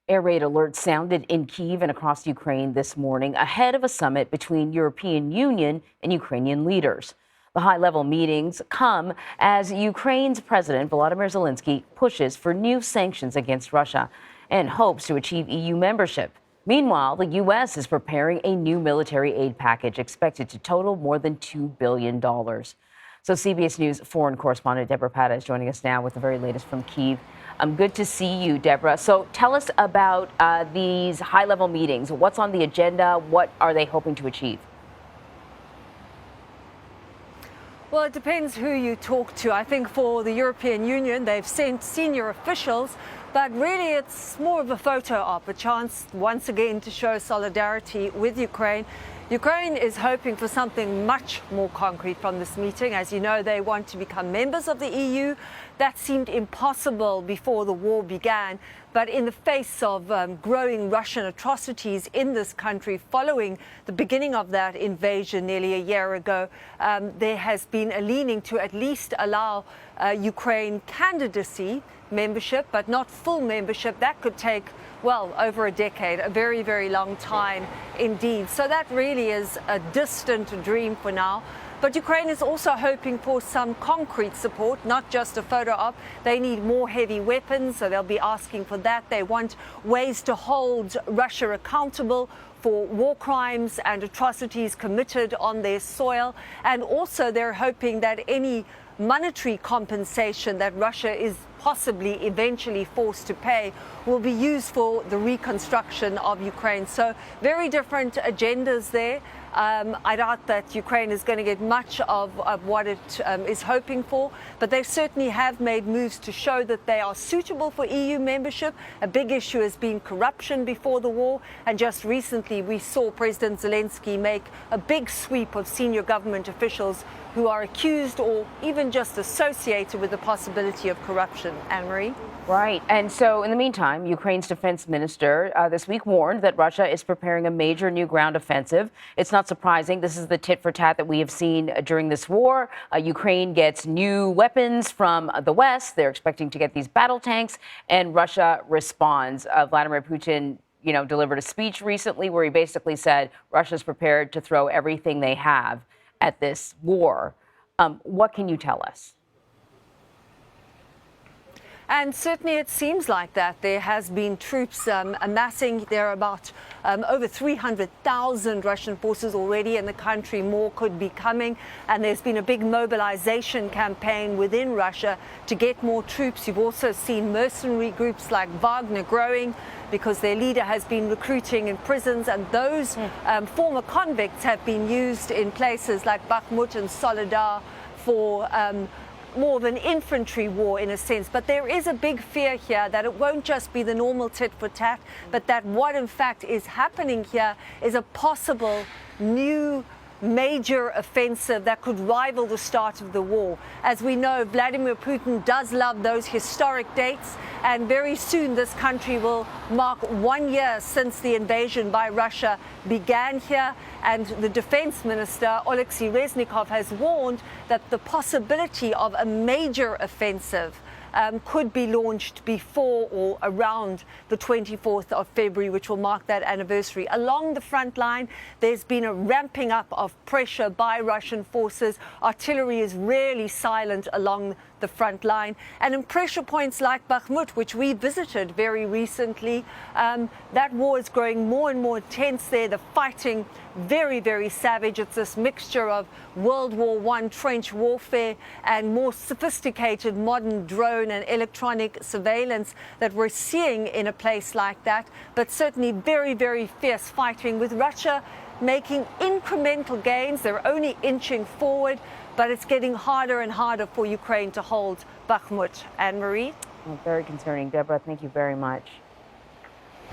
Air raid alerts sounded in Kyiv and across Ukraine this morning ahead of a summit between European Union and Ukrainian leaders. The high-level meetings come as Ukraine's President Volodymyr Zelensky pushes for new sanctions against Russia and hopes to achieve EU membership. Meanwhile, the U.S. is preparing a new military aid package expected to total more than $2 billion. So CBS News foreign correspondent Deborah Pata is joining us now with the very latest from Kyiv. Good to see you, Deborah. So tell us about these high-level meetings. What's on the agenda? What are they hoping to achieve? Well, it depends who you talk to. I think for the European Union, they've sent senior officials, but really it's more of a photo op, a chance once again to show solidarity with Ukraine. Ukraine is hoping for something much more concrete from this meeting. As you know, they want to become members of the EU. That seemed impossible before the war began. But in the face of growing Russian atrocities in this country following the beginning of that invasion nearly a year ago, there has been a leaning to at least allow Ukraine candidacy membership, but not full membership. That could take, well, over a decade, a very, very long time indeed. So that really is a distant dream for now. But Ukraine is also hoping for some concrete support, not just a photo op. They need more heavy weapons, so they'll be asking for that. They want ways to hold Russia accountable for war crimes and atrocities committed on their soil. And also they're hoping that any monetary compensation that Russia is possibly eventually forced to pay will be used for the reconstruction of Ukraine. So very different agendas there. I doubt that Ukraine is going to get much of what it is hoping for, but they certainly have made moves to show that they are suitable for EU membership. A big issue has been corruption before the war, and just recently we saw President Zelensky make a big sweep of senior government officials who are accused or even just associated with the possibility of corruption. Anne-Marie? Right. And so in the meantime, Ukraine's defense minister this week warned that Russia is preparing a major new ground offensive. It's not surprising. This is the tit for tat that we have seen during this war. Ukraine gets new weapons from the West. They're expecting to get these battle tanks, and Russia responds. Vladimir Putin, delivered a speech recently where he basically said Russia's prepared to throw everything they have at this war. What can you tell us? And certainly it seems like that. There has been troops amassing. There are about over 300,000 Russian forces already in the country. More could be coming. And there's been a big mobilization campaign within Russia to get more troops. You've also seen mercenary groups like Wagner growing because their leader has been recruiting in prisons. And those former convicts have been used in places like Bakhmut and Soledar for more of an infantry war in a sense. But there is a big fear here that it won't just be the normal tit for tat, but that what in fact is happening here is a possible new major offensive that could rival the start of the war. As we know, Vladimir Putin does love those historic dates, and very soon this country will mark 1 year since the invasion by Russia began here. And the defense minister, Oleksiy Reznikov, has warned that the possibility of a major offensive could be launched before or around the 24th of February, which will mark that anniversary. Along the front line, there's been a ramping up of pressure by Russian forces. Artillery is really silent along the front line. And in pressure points like Bakhmut, which we visited very recently, that war is growing more and more intense there. The fighting very, very savage. It's this mixture of World War I trench warfare and more sophisticated modern drone and electronic surveillance that we're seeing in a place like that. But certainly very, very fierce fighting with Russia making incremental gains. They're only inching forward, but it's getting harder and harder for Ukraine to hold Bakhmut. Anne-Marie? Well, very concerning. Deborah, thank you very much.